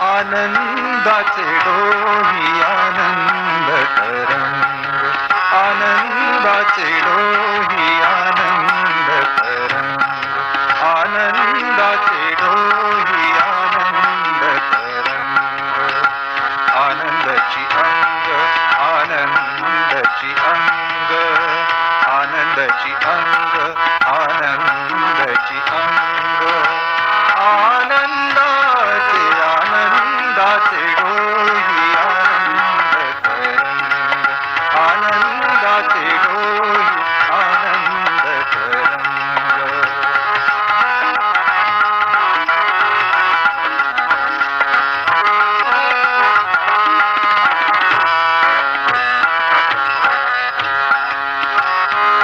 आनंदाचे डोही आनंद तरंग, आनंदाचे डोही आनंद तरंग, आनंदाचे डोही आनंद तरंग, आनंदाची अंग, आनंदाची अंग, आनंदाची अंग, आनंदाची अंग, आनंदाचे आनंदाचे डोही आनंद तरंग, आनंदाचे डोही आनंद तरंग.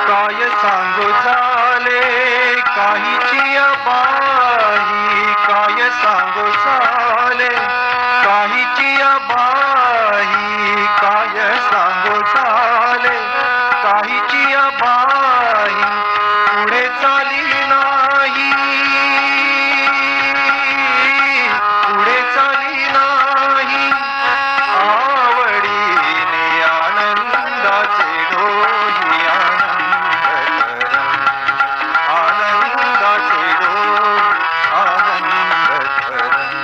काय सांगू झाले काहीची अबाई, काय सांगू झाले काहीची अबाई, काय सांगू झाले काहीची अबाई, पुढे चाली नाही, पुढे चाली नाही, आवडीने आनंदाचे डोही आनंद तरंग, आनंदाचे डोही आनंद तरंग.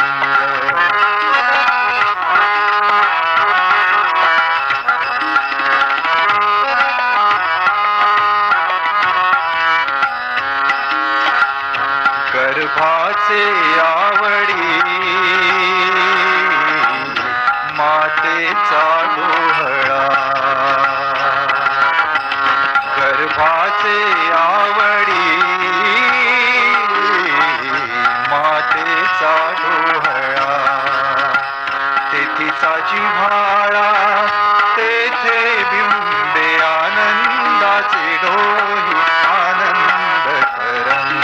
गर्भाचे आवडी मातेचा डोहळा, गर्भाचे आवडी मातेचा डोहळा, तेथीचा जिव्हाळा तेथे बिंबे आनंदाचे डोही आनंद तरंग,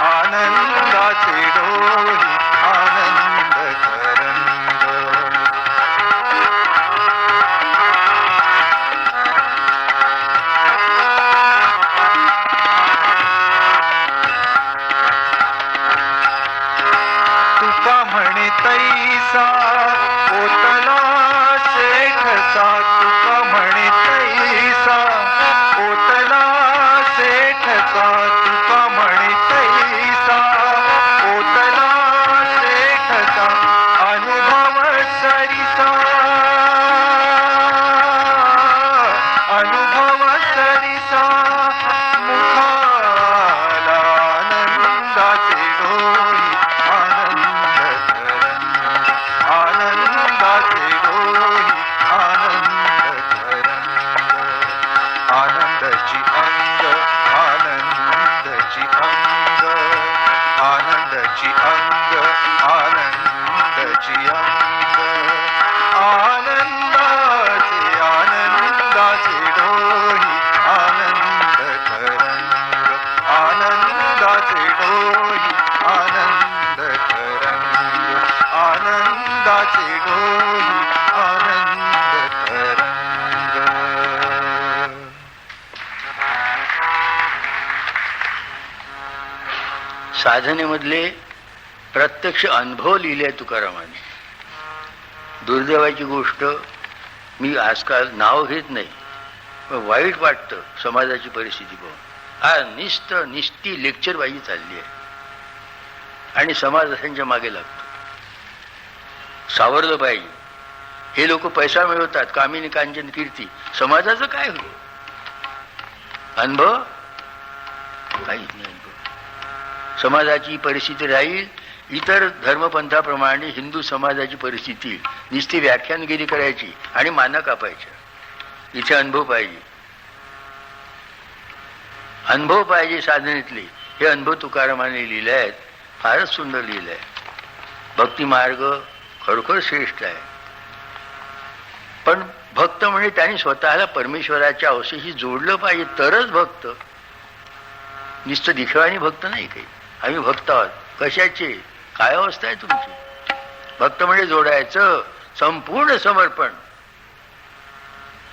आनंदाचे डोही आनंद तरंग. तुका म्हणे तैसा ओतला सेठचा, तुका म्हणे तैसा ओतला सेठचा, तुका म्हणे तैसा ओतला सेठचा, अनुभव सरिसा, अनुभव सरिसा, मुखाला आनंदाचे डोही आनंद तरंग, आनंदाचे डोही आनंद तरंग, आनंदाची अंग, आनंदाची अंग, आनंदाची अंग, आनंदाची अंग, आनंदाचे आनंदाचे डोही आनंद तरंग, आनंदाचे डोही आनंद तरंग, आनंदाचे डोही आनंद तरंग. साधनेमधले प्रत्यक्ष अनुभव लिहिले तुकारामाने. दुर्दैवाची गोष्ट, मी आजकाल नाव घेत नाही, पण वाईट वाटतं समाजाची परिस्थिती पाहून. हा निस्ती लेक्चरबाजी चालली आहे आणि समाज त्यांच्या मागे लागतो. सावरलं पाहिजे. हे लोक पैसा मिळवतात, कामिनी कांचन कीर्ती, समाजाचं काय होईल? अनुभव काहीच नाही. समाजाची परिस्थिती राहील इतर धर्मपंथाप्रमाणे हिंदू समाजाची परिस्थिती नुसती व्याख्यानगिरी करायची आणि माना कापायच्या. इथे अनुभव पाहिजे, अनुभव पाहिजे साधनेतले. हे अनुभव तुकारामाने लिहिले आहेत. फारच सुंदर लिहिलंय. भक्ती मार्ग खरोखर श्रेष्ठ आहे. पण भक्त म्हणजे त्यांनी स्वतःला परमेश्वराच्या अवशेषी जोडलं पाहिजे तरच भक्त. नुसतं दिखवाणी भक्त नाही काही. आम्ही भक्त आहोत. कशाचे? काय अवस्था आहे तुमची? भक्त म्हणजे जोडायचं, संपूर्ण समर्पण.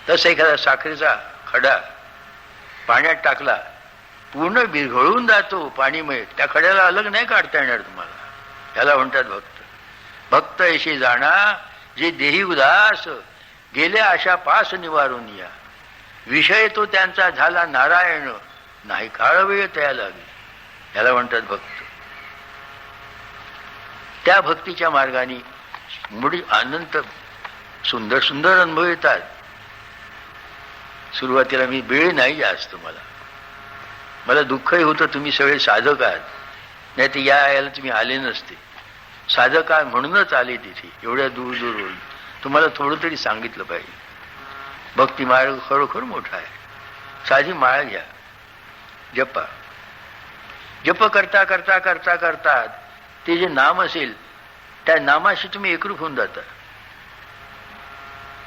तसं एखादा साखरेचा खडा पाण्यात टाकला, पूर्ण विरघळून जातो पाणीमय, त्या खड्याला अलग नाही काढता येणार तुम्हाला. त्याला म्हणतात भक्त. भक्त ऐशी जाणा जे देही उदास, गेल्या अशा पास निवारून या. विषय तो त्यांचा झाला नारायण, नाही काळ वेळ त्या लागली. याला म्हणतात भक्त. त्या भक्तीच्या मार्गाने मुळी अनंत सुंदर सुंदर अनुभव येतात. सुरुवातीला मी वेळ नाही जास्त, मला दुःखही होतं. तुम्ही सगळे साधक आहात, नाही तर यायला तुम्ही आले नसते. साधक आहात म्हणूनच आले तिथे, एवढ्या दूर दूरवरून. तुम्हाला थोडं तरी सांगितलं पाहिजे. भक्ती मार्ग खरोखर मोठा आहे. साधी माळ घ्या, जपा. जप करता करता करता करता ते जे नाम असेल त्या नामाशी तुम्ही एकरूप होऊन जाता.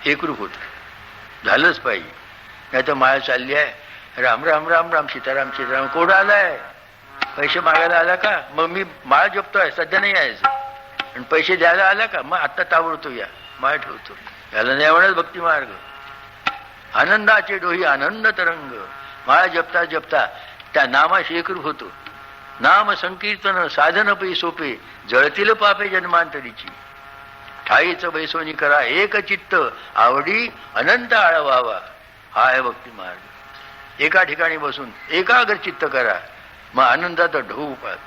एकरूप होत झालंच पाहिजे. नाही तर माळ चालली आहे, राम राम राम राम सीताराम सीताराम, कोण आलाय? पैसे मागायला आला का? मग मी माळ जपतोय, सध्या नाही यायचं. आणि पैसे द्यायला आला का? मग आत्ता ताबडतो या, माळ ठेवतो. याला नाही म्हणत भक्ती मार्ग. आनंदाचे डोही आनंद तरंग. माळ जपता जपता त्या नामाशी एकरूप होतो. नाम संकीर्तन साधन पै सोपे, जळतील पापे जन्मांतरीची. ठाईच बैसोनी करा एक चित्त, आवडी अनंत आळवावा. हा आहे भक्ती मार्ग. एका ठिकाणी बसून एकाग्र चित्त करा, मग आनंदाचा ढोऊ पाहत.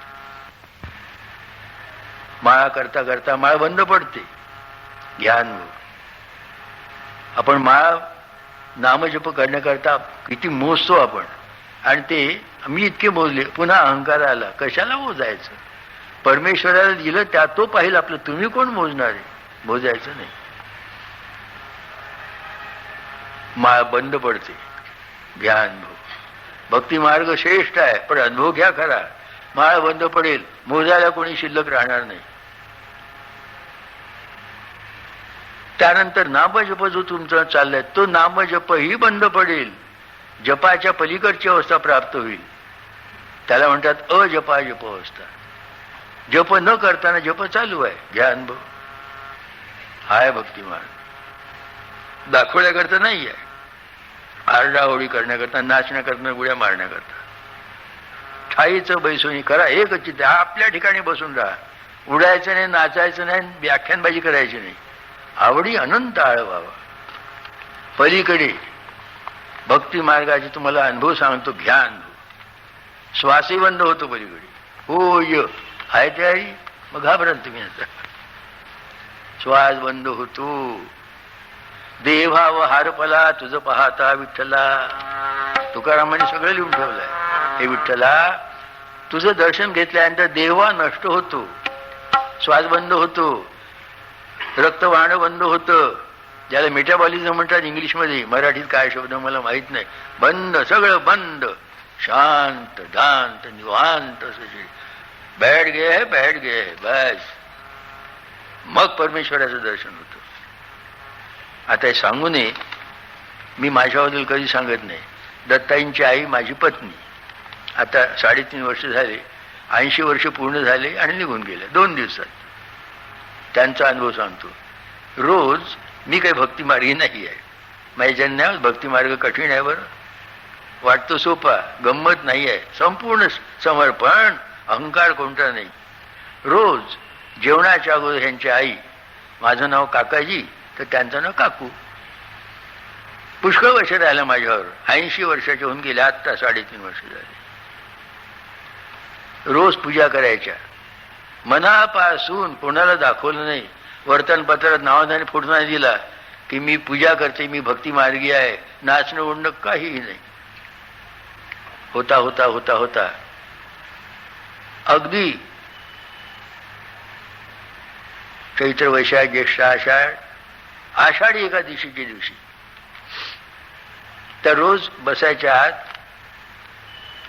माळा करता करता माळ बंद पडते. ज्ञान. आपण माळ नामजप करण्याकरता किती मोजतो आपण, आणि ते मी इतके मोजले, पुन्हा अहंकार आला. कशाला मोजायचं? परमेश्वराला दिलं त्या तो पाहिलं आपलं. तुम्ही कोण मोजणार आहे? मोजायचं नाही. माळ बंद पडते. घ्या अनुभव. भक्ती मार्ग श्रेष्ठ आहे, पण अनुभव घ्या खरा. माळ बंद पडेल, मोजायला कोणी शिल्लक राहणार नाही. त्यानंतर नामजप जो तुमचा चाललाय तो नामजपही बंद पडेल. जपाच्या पलीकडची अवस्था प्राप्त होईल. त्याला म्हणतात अजपाजप अवस्था. जप न करताना जप चालू आहे. घ्या अनुभव. हाय भक्ती मार्ग. दाखवण्याकरता नाही आहे, आरडाओळी करण्याकरता, नाचण्याकरता, गुड्या मारण्याकरता. ठाईचं बैसोनी करा एक चित्त. आपल्या ठिकाणी बसून राहा. उडायचं नाही, नाचायचं नाही, व्याख्यानबाजी करायची नाही. आवडी अनंत आळवावा. पलीकडे भक्ती मार्गाचे तुम्हाला अनुभव सांगतो. घ्या अनुभव. श्वासही बंद होतो पलीकडे. होय आहे ते आई. मग घाबराल तुम्ही आता. श्वास बंद होतो. देवाव हारपला तुझं पाहता विठ्ठला. तुकारामाने सगळं लिहून ठेवलंय. हे विठ्ठला, तुझं दर्शन घेतल्यानंतर देवा नष्ट होतो. श्वास बंद होतो. रक्त वाहणं बंद होतं. ज्याला मेटाबॉलिझम म्हणतात इंग्लिशमध्ये, मराठीत काय शब्द मला माहित नाही. बंद, सगळं बंद. शांत दांत निवांत. बैठ गे बैठ गे बस. मग परमेश्वराचं दर्शन होतं. आता हे सांगू नये, मी माझ्याबद्दल कधी सांगत नाही. दत्ताईंची आई माझी पत्नी. आता 3.5 वर्ष झाले. 80 वर्ष पूर्ण झाले आणि निघून गेले 2 दिवसात. त्यांचा अनुभव सांगतो. रोज मी काही भक्तिमार्गी नाही आहे. माझ्या जन्मात भक्तिमार्ग कठीण आहे. बरं वाटतो सोपा, गंमत नाही आहे. संपूर्ण समर्पण, अहंकार कोणता नाही. रोज जेवणाच्या अगोदर ह्यांची आई, माझं नाव काकाजी तर त्यांचं नाव काकू, पुष्कळ वर्ष राहिलं माझ्यावर. 80 वर्षाचे होऊन गेले. आत्ता 3.5 वर्ष झाले. रोज पूजा करायच्या. मनापासून कोणाला दाखवलं नाही. वर्तनपत्रात नावाने फोटो नाही दिला की मी पूजा करते, मी भक्ती मार्गी आहे. नाचणं उडणं काहीही नाही. होता होता होता होता अगदी चैत्र वैशाख ज्येष्ठ आषाढी एकादशीच्या दिवशी तर रोज बसायच्या आत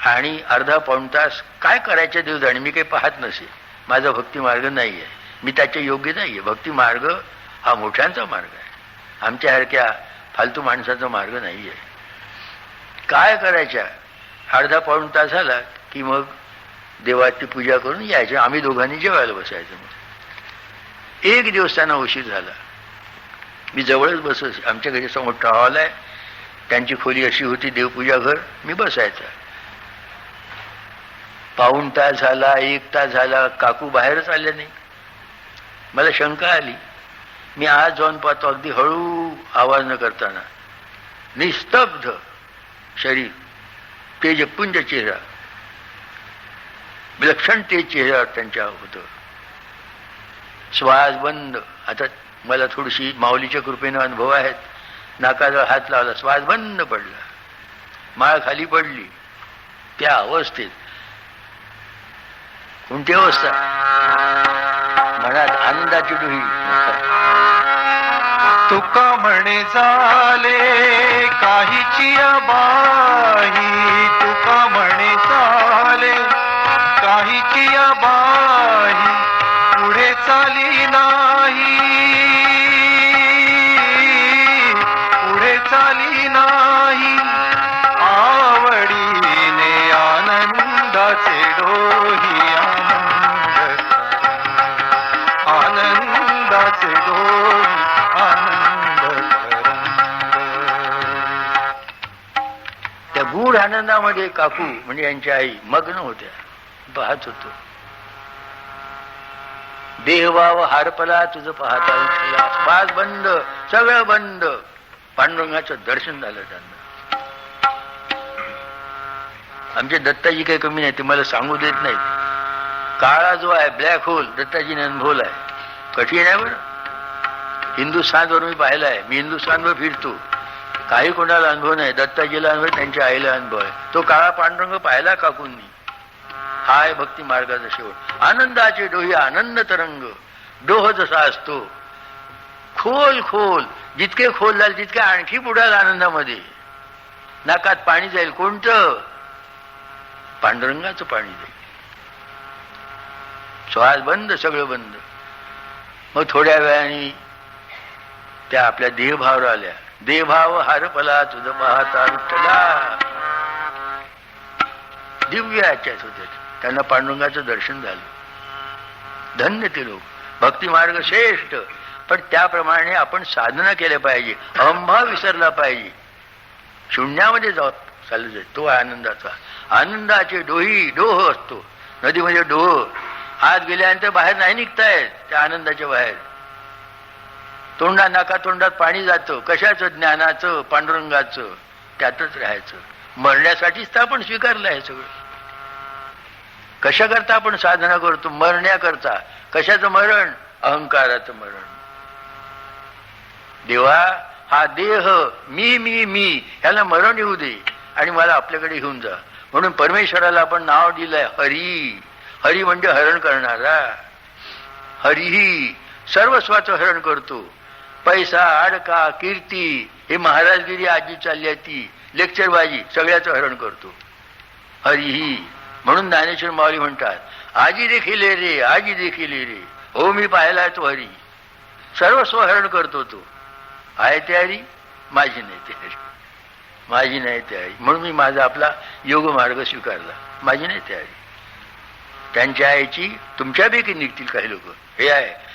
आणि अर्धा पाऊण तास काय करायच्या देवदाणी मी काही पाहत नसे. माझा भक्ती मार्ग नाही आहे, मी त्याच्या योग्य नाही आहे. भक्ती मार्ग हा मोठ्यांचा मार्ग आहे, आमच्यासारख्या फालतू माणसाचा मार्ग नाही आहे. काय करायच्या, अर्धा पाऊण तास झाला की मग देवाची पूजा करून यायचं, आम्ही दोघांनी जेवायला बसायचं. मग एक दिवस त्यांना उशीर झाला. मी जवळच बसत, आमच्या घरी समोर हॉल आहे, त्यांची खोली अशी होती देवपूजा घर, मी बसायचा. पाऊण तास झाला, 1 तास झाला, काकू बाहेरच आले नाही. मला शंका आली. मी आज जाऊन पाहतो, अगदी हळू आवाज न करताना निस्तब्ध शरीर, तेजपुंज चेहरा, विलक्षण तेज चेहरा त्यांच्या होतं, श्वास बंद. आता मला थोडीशी माऊलीच्या कृपेनं अनुभव आहेत. नाकाजवळ हात लावला, श्वास बंद पडला, माळ खाली पडली. त्या अवस्थेत, कोणती अवस्था, मनात आनंदाची डोही. तुका म्हणे झाले काहीची बाही, तुका म्हणे झाले काहीची बाही, पुढे चाली नाही, पुढे चाली नाही. आवडीने आनंदाचे डोही, आनंदाचे डोही, त्या गूढ आनंदामध्ये काकू म्हणजे यांची आई मग्न होत्या. पाहत होतो. देहभाव हारपला तुझं पाहता उठला, श्वास बंद, सगळं बंद. पांडुरंगाचं दर्शन झालं त्यांना. आमचे दत्ताजी काही कमी नाही, ते मला सांगू देत नाहीत. काळा जो आहे ब्लॅक होल दत्ताजीने अनुभवला आहे. कठीण आहे बरं. हिंदुस्थानवर मी पाहिला आहे, मी हिंदुस्थानवर फिरतो, काही कोणाला अनुभव नाही. दत्ताजीला अनुभव, त्यांच्या आईला अनुभव आहे. तो काळा पांडुरंग पाहिला काकूंनी. हा आहे भक्ती मार्गाचा शेवट. आनंदाचे डोही, आनंद तरंग. डोह जसा असतो खोल खोल, जितके खोल जाईल तितके आणखी बुडाल आनंदामध्ये. नाकात पाणी जाईल. कोणतं? पांडुरंगाचं पाणी जाईल. श्वास बंद, सगळं बंद. मग थोड्या वेळाने त्या आपल्या देहभावर आल्या. देहभाव हारपला तुझं पाहता विठ्ठला. दिव्य याच्यात होते. त्यांना पांडुरंगाचं दर्शन झालं. धन्य ते लोक. भक्ती मार्ग श्रेष्ठ, पण त्याप्रमाणे आपण साधना केल्या पाहिजे. अहंभाव विसरला पाहिजे. शून्यामध्ये जाऊ चालू जाईल. तो आनंदाचा. आनंदाचे डोही, डोह असतो. नदीमध्ये डोह आत गेल्यानंतर बाहेर नाही निघतायत. त्या आनंदाच्या बाहेर तोंडा नाका तोंडात पाणी जातं. कशाचं? ज्ञानाचं, पांडुरंगाचं. त्यातच राहायचं. मरण्यासाठीच तर आपण स्वीकारलं आहे सगळं. कशा करता आपण साधना करतो? मरण्याकरता. कशाचं मरण? अहंकाराचं मरण. देवा, हा देह मी मी मी ह्याला मरण येऊ दे आणि मला आपल्याकडे घेऊन जा. म्हणून परमेश्वराला आपण नाव दिलंय हरी. हरी म्हणजे हरण करणारा. हरीही सर्वस्वाचं हरण करतो. पैसा, अडका, कीर्ती, हे महाराजगिरी आजी चालली आहे ती लेक्चरबाजी, सगळ्याचं हरण करतो हरीही. म्हणून ज्ञानेश्वर माऊली म्हणतात, आजी देखील रे, आजी देखील रे. हो, मी पाहिला तो हरी. सर्वस्व हरण करतो तो. आहे ते हरी, माझी नाही ते हरी, माझी नाही ते हरी. म्हणून मी माझा आपला योग मार्ग स्वीकारला. माझी नाही ते हरी. त्यांच्या आईची तुमच्यापैकी निघतील काही लोक. हे आहे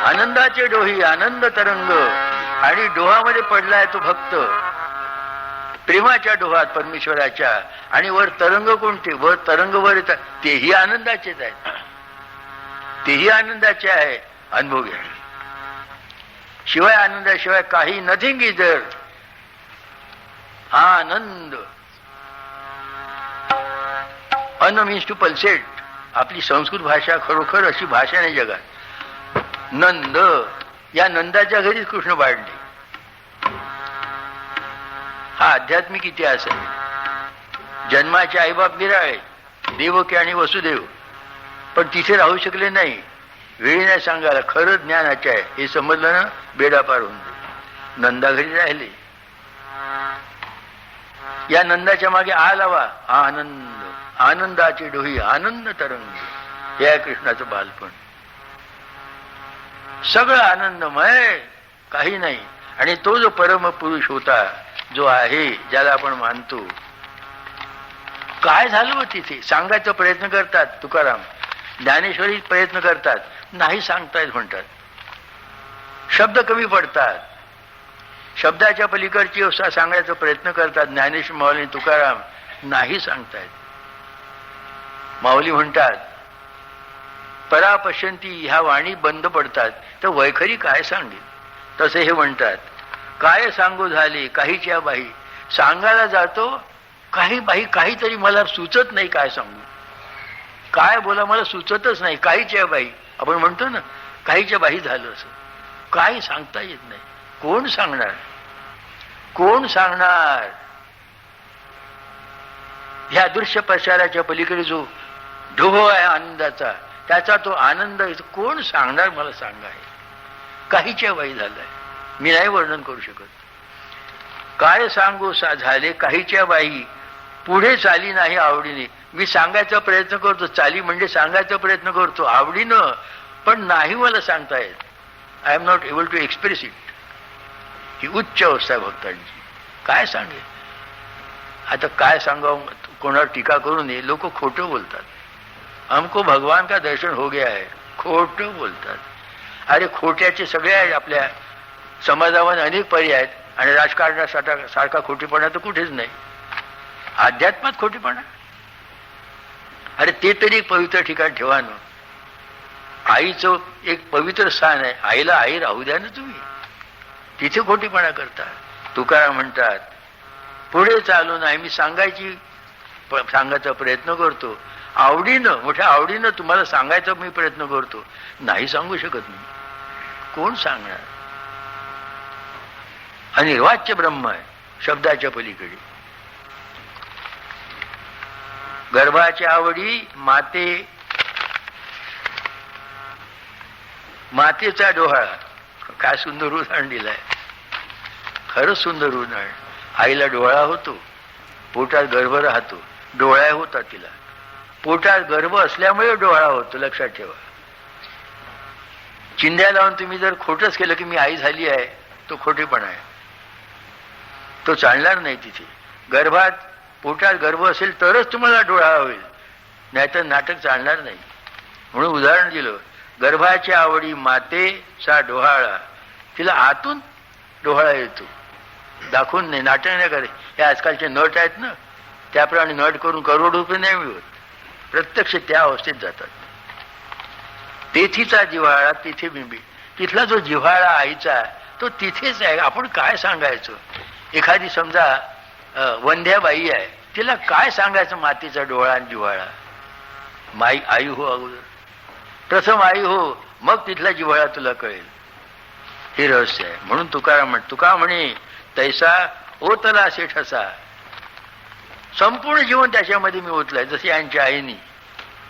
आनंदाचे डोही, आनंद तरंग. आणि डोहामध्ये पडलाय तो भक्त, प्रेमाच्या डोहात परमेश्वराच्या. आणि वर तरंग कोणते? वर तरंग वर येतात, तेही आनंदाचेच आहेत. तेही आनंदाचे आहे. अनुभव घ्या. शिवाय आनंदाशिवाय काही नथिंग इजर. हा आनंद. अन मीन्स टू पल्सेट. आपली संस्कृत भाषा खरोखर अशी भाषा नाही जगात. नंद, या नंदाच्या घरीच कृष्ण वाढले. हा आध्यात्मिक इतिहास आहे. जन्माचे आईबाप निराळे, देवकी आणि वसुदेव, पण तिथे राहू शकले नाही. वेळी नाही सांगायला. खरं ज्ञानाचे आहे हे समजलं ना, बेडा पार होऊन जाईल. नंदा घरी राहिले. या नंदाच्या मागे आ लावा. आनंद, आनंदाची डोही आनंद तरंग. हे आहे कृष्णाचं बालपण. सगळं आनंदमय, काही नाही. आणि तो जो परमपुरुष होता, जो आहे, ज्याला आपण मानतो, काय झालं हो तिथे? सांगायचा प्रयत्न करतात तुकाराम, ज्ञानेश्वरी प्रयत्न करतात, नाही सांगतायत म्हणतात. शब्द कमी पडतात, शब्दाच्या पलीकडची अवस्था सांगायचा प्रयत्न करतात. ज्ञानेश्वर माऊली तुकाराम नाही सांगतायत. माऊली म्हणतात परापश्यंती, ह्या वाणी बंद पडतात, तर वैखरी काय सांगेल. तसे हे म्हणतात काय सांगू झाले काहीच्या बाई. सांगायला जातो काही बाई, काहीतरी मला सुचत नाही, काय सांगू, काय बोला मला सुचतच नाही. काहीच्या बाई आपण म्हणतो ना, काहीच्या बाई झालं असं, काही सांगता येत नाही. कोण सांगणार, कोण सांगणार? ह्या दृश्य प्रचाराच्या पलीकडे जो ढोह आहे आनंदाचा, त्याचा तो आनंद कोण सांगणार मला सांगा. आहे काहीच्या बाई झालाय, मी नाही वर्णन करू शकत. काय सांगू झाले काहीच्या बाई, पुढे चाली नाही आवडीने. मी सांगायचा प्रयत्न करतो, चाली म्हणजे सांगायचा प्रयत्न करतो आवडीनं, पण नाही मला सांगता येत. I am not able to express it. ही उच्च अवस्था आहे भक्तांची. काय सांगेल आता, काय सांगावं? कोणावर टीका करू नये. लोक खोटं बोलतात. हमको भगवान का दर्शन हो गया है, खोटं बोलतात. अरे खोट्याचे सगळे आहेत. आपल्या समाजामध्ये अनेक पर्याय आहेत, आणि राजकारणासारखा खोटेपणा तर कुठेच नाही. अध्यात्मात खोटेपणा, अरे ते तरी एक पवित्र ठिकाण ठेवा ना. आईचं एक पवित्र स्थान आहे, आईला आई राहू द्या ना तुम्ही. तिथे खोटेपणा करता. तुकाराम म्हणतात पुढे चालू नाही, मी सांगायचा प्रयत्न करतो आवडीनं, मोठ्या आवडीनं तुम्हाला सांगायचा मी प्रयत्न करतो, नाही सांगू शकत मी. कोण सांगणार? अनिर्वाच्य ब्रह्म आहे, शब्दाच्या पलीकडे. गर्भाच्या आवडी मातेचा डोहाळा. काय सुंदर उदाहरण दिलाय, खरंच सुंदर उदाहरण. आईला डोळा होतो, पोटात गर्भ राहतो, डोळा होता तिला. पोटात गर्भ असल्यामुळे डोळा होतो, लक्षात ठेवा. चिंध्या लावून तुम्ही जर खोटंच केलं की मी आई झाली आहे, तो खोटेपणा आहे, तो चालणार नाही. तिथे गर्भात पोटात गर्भ असेल तरच तुम्हाला डोळा होईल, नाहीतर नाटक चालणार नाही. म्हणून उदाहरण दिलं, गर्भाच्या आवडी मातेचा डोहाळा. तिला आतून डोहाळा येतो, दाखवून नाही, नाटक नाही करे. हे आजकालचे नट आहेत ना, त्याप्रमाणे नट करून करोड रुपये नाही मिळत. प्रत्यक्ष त्या अवस्थेत जातात. तेथीचा जिव्हाळा तिथे बिंबी. तिथला जो जिव्हाळा आईचा तो तिथेच आहे. आपण काय सांगायचं? एखादी समजा वंध्याबाई आहे, तिला काय सांगायचं मातीचा डोळा आणि जिव्हाळा? आई हो, अगोदर प्रथम आई हो, मग तिथला जिव्हाळा तुला कळेल. हे रहस्य आहे. म्हणून तुका म्हणे तैसा ओतला असे ठसा. संपूर्ण जीवन त्याच्यामध्ये मी ओतलंय, जसे यांच्या आईनी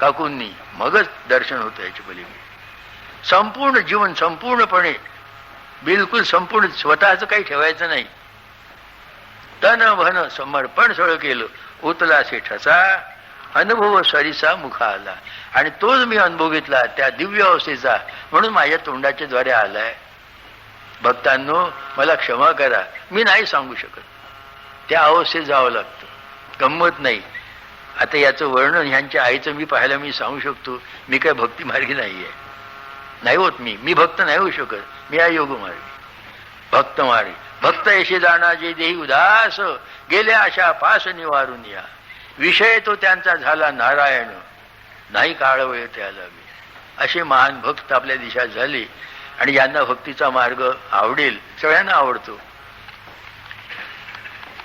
काकूंनी. मगच दर्शन होतं याच्या पलीकडे. संपूर्ण जीवन संपूर्णपणे, बिलकुल संपूर्ण, स्वतःच काही ठेवायचं नाही. तन भन समर्पण सगळं केलं. ओतला असे ठसा अनुभव सरिसा मुखा आला. आणि तोच मी अनुभव घेतला त्या दिव्य अवस्थेचा, म्हणून माझ्या तोंडाच्या द्वारे आलाय. भक्तांनो मला क्षमा करा, मी नाही सांगू शकत. त्या अवस्थेत जावं लागतं, गंमत नाही. आता याचं वर्णन ह्यांच्या आईचं मी पाहायला मी सांगू शकतो. मी काय भक्ती मार्गी नाही आहे, नाही होत. मी भक्त नाही होऊ शकत. मी आहे योग मार्गी, भक्त मार्गी. भक्त यशे जाणा जे देही उदास, गेल्या अशा पास निवारून या. विषय तो त्यांचा झाला नारायण, नाही काळ वेळ त्याला. असे महान भक्त आपल्या देशात झाले, आणि ज्यांना भक्तीचा मार्ग आवडेल, सगळ्यांना आवडतो.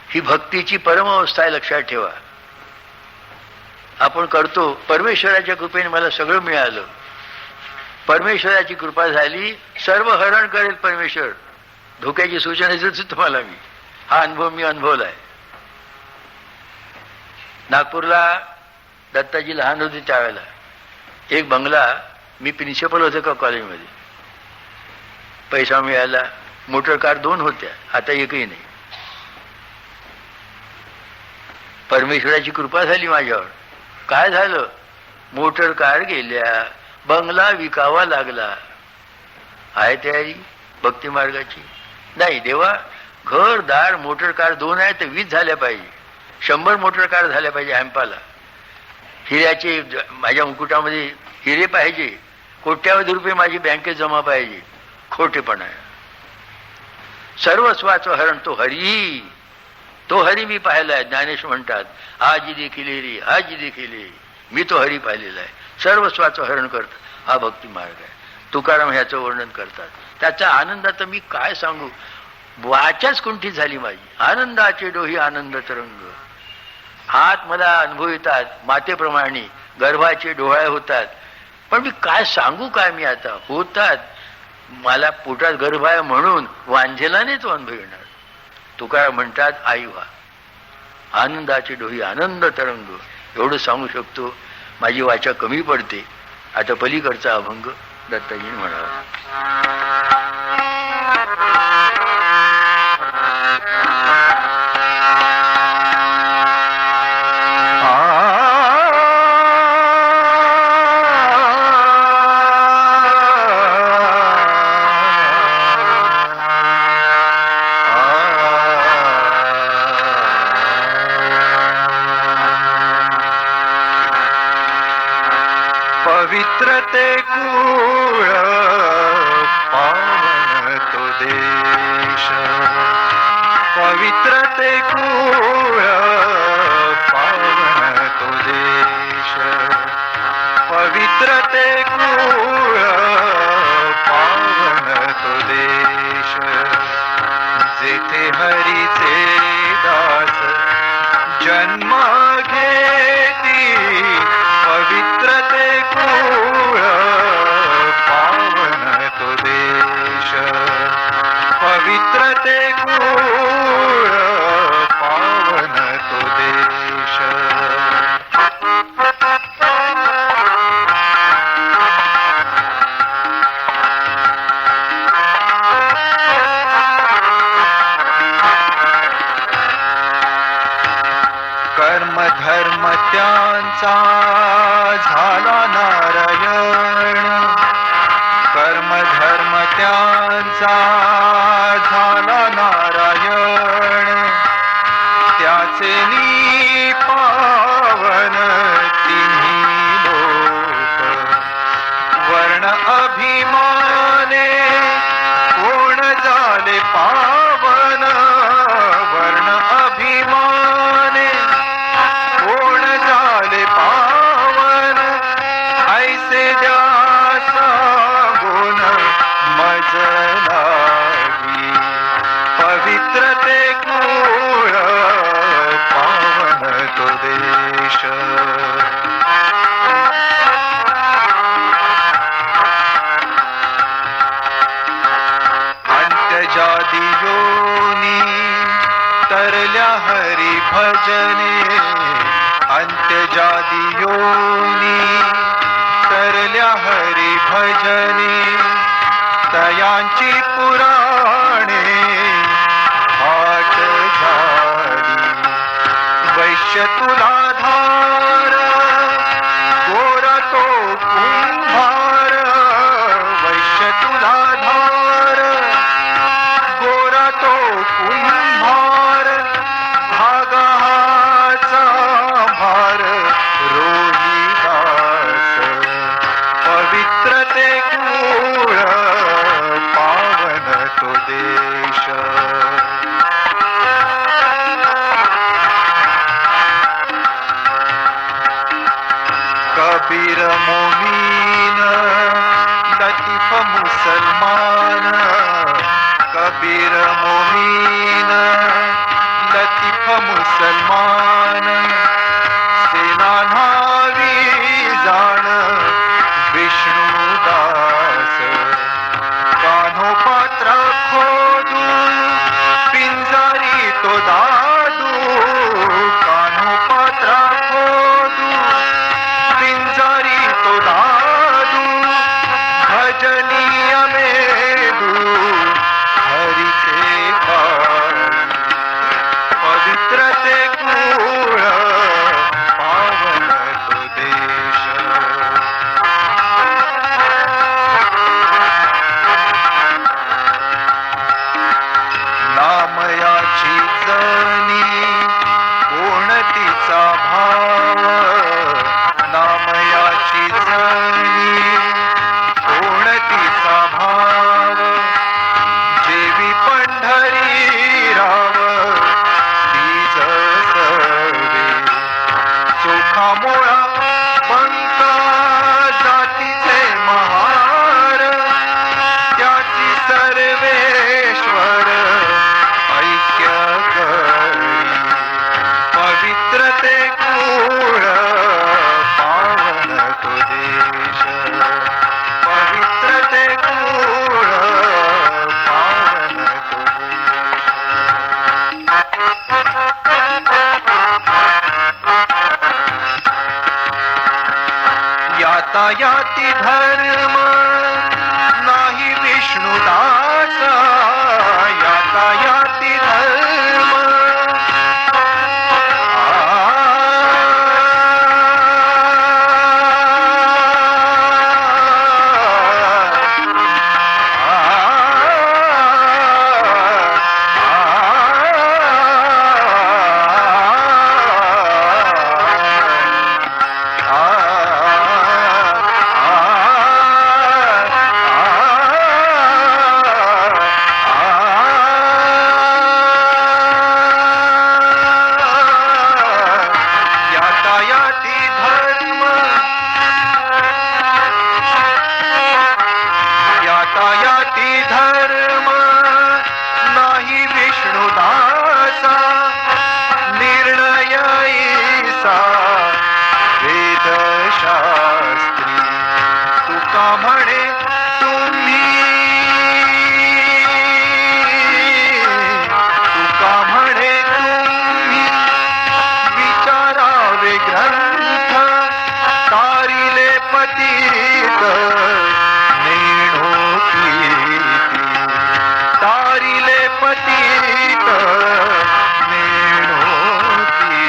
ही भक्तीची परमावस्था आहे, लक्षात ठेवा. आपण करतो, परमेश्वराच्या कृपेने मला सगळं मिळालं, परमेश्वराची कृपा झाली, सर्व हरण करेल परमेश्वर. धोक्याची सूचना देतो तुम्हाला मी. हा अनुभव मी अनुभवलाय. नागपूरला दत्ताजी लहान होते त्यावेळेला एक बंगला, मी प्रिन्सिपल होते का कॉलेजमध्ये, पैसा मिळाला. मोटर कार 2 होत्या, आता एकही नाही. परमेश्वराची कृपा झाली माझ्यावर. काय झालं? मोटर कार गेल्या, बंगला विकावा लागला. आहे तयारी भक्ती मार्गाची? नाही. देवा, घर दार मोटर कार 2 आहे तर 20 झाल्या पाहिजे, 100 मोटर कार झाल्या पाहिजे. हॅम्पाला हिऱ्याचे, माझ्या मुकुटामध्ये हिरे पाहिजे, कोट्यावधी रुपये माझी बँकेत जमा पाहिजे. खोटेपणा आहे. सर्वस्वाचं हरण तो हरी, तो हरी मी पाहिलाय. ज्ञानेश म्हणतात, आजी देखील रे, आजी देखील, मी तो हरी पाहिलेला आहे. सर्वस्वाचं हरण करत हा भक्ती मार्ग आहे. तुकाराम ह्याचं वर्णन करतात. त्याचा आनंदाचं मी काय सांगू, वाचाच कुंठी झाली माझी. आनंदाचे डोही आनंद तरंग, हात मला अनुभव येतात मातेप्रमाणे, गर्भाचे डोळे होतात. पण मी काय सांगू, काय मी आता होतात. मला पोटात गर्भ आहे म्हणून वांझेलाने तो अनुभव येणार. तुकाराम म्हणतात, आई व्हा, आनंदाचे डोही आनंद तरंग. एवढं सांगू शकतो. माझी वाचा कमी पडते. आता पलीकडचा अभंग दत्ताजीने म्हणावा. पवित्रते कुळ पावन तो देश, पवित्रते कुळ पावन तो देश, पवित्रते कुळ पावन तो देश. जेथे हरीचे दास जन्म घेती, पवित्रते कुळ पावन तो देश, पवित्रते कुळ पावन तो देश. कर्म धर्म त्यांचा झाला नारायण, कर्म धर्म त्यांचा झाला नारायण. त्याचे नी पावन तिन्ही लोक, वर्ण अभिमाने कोण झाले पावन, वर्ण अभिमाने कोण झाले पावन. ऐसे द्या सांगून मज लागी, पवित्रते कुळ पावन तो देश. अंत्यजादी योनी तरल्या हरी भजने, अंत्यजादी योनी तरल्या हरी भजने. तयांची पुराणे भाट झाली, वैश्य तुला धार गोरा तो कुंभार, वैश्य तुला धार गोरा तो कुंभार. भागाचा भार रोहिदास, पवित्रते कुळ पावन तो देश. कबीर मोमीन लतीफ मुसलमान, कबीर मोमीन लतीफ मुसलमान. सेना न्हावी जाण विष्णुदास, कान्हो पात्र खोदू पिंजारी तो दादू, कान्हो पात्र खोदू पिंजारी तो दादू. भजनीय मेदू हरीचे भाई, पवित्रते कुळ आमोळा पंत जातीचे महार त्याची सर्वेश्वर ऐक्य करी पवित्रते कुळ पावन तो देश पवित्रते कुळ पावन तो देश यातायाती धर्म नाही विष्णुदास यातायाती धर्म यातायाती धर्म नाही विष्णुदासा निर्णय ईसा वेदशास्त्री तुका म्हणे तुम्ही तुका म्हणे तुम्ही विचारावे ग्रंथ तारिले पतित तारिले पतित नेणोती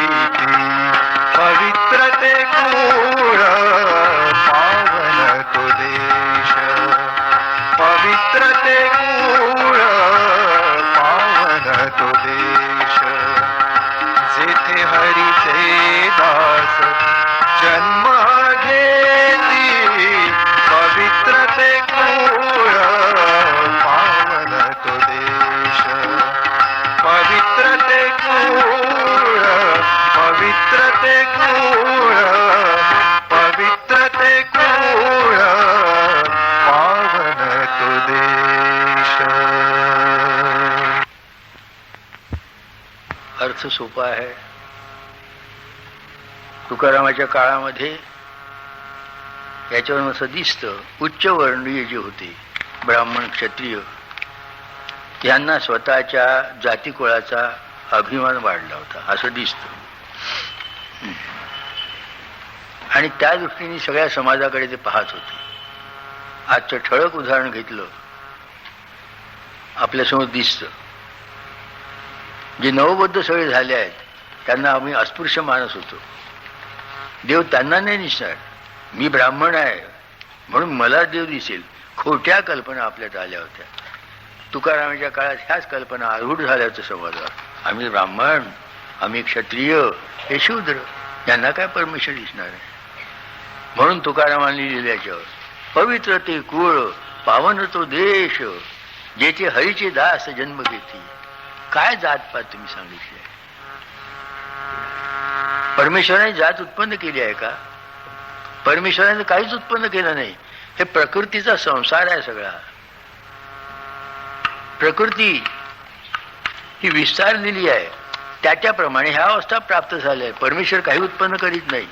पवित्रते कुळ पावन तो देश पवित्रते कुळ पावन तो देश जेथे हरीचे दास जन्म घेती पवित्रते कुळ पावन तो देश पवित्रते कुळ पवित्रते कुळ पवित्रते कुळ पावन तो देश. अर्थ सोपा आहे. तुकारामाच्या काळामध्ये याच्यावरून असं दिसतं उच्चवर्णीय जे होते ब्राह्मण क्षत्रिय यांना स्वतःच्या जातीकुळाचा अभिमान वाढला होता असं दिसतं. आणि त्या दृष्टीने सगळ्या समाजाकडे ते पाहत होते. आजचं ठळक उदाहरण घेतलं आपल्यासमोर दिसतं जे नवबद्ध सगळे झाले आहेत त्यांना आम्ही अस्पृश्य मानस होतो. देव त्यांना नाही दिसणार. मी ब्राह्मण आहे म्हणून मला देव दिसेल खोट्या कल्पना आपल्यात आल्या होत्या. तुकारामाच्या काळात ह्याच कल्पना आरूढ झाल्याचं समजलं. आम्ही ब्राह्मण आम्ही क्षत्रिय हे शूद्र यांना काय परमेश्वर दिसणार आहे. म्हणून तुकारामांनी लिहिल्याच्यावर पवित्र ते कुळ पावन तो देश जेथे हरीचे दास जन्म घेती. काय जातपात तुम्ही सांगितली आहे. परमेश्वराने जात उत्पन्न केली आहे का. परमेश्वराने काहीच उत्पन्न केलं नाही. हे प्रकृतीचा संसार आहे सगळा. प्रकृती ही विस्तारलेली आहे त्याप्रमाणे ह्या अवस्था प्राप्त झाल्या आहे. परमेश्वर काही उत्पन्न करीत नाही.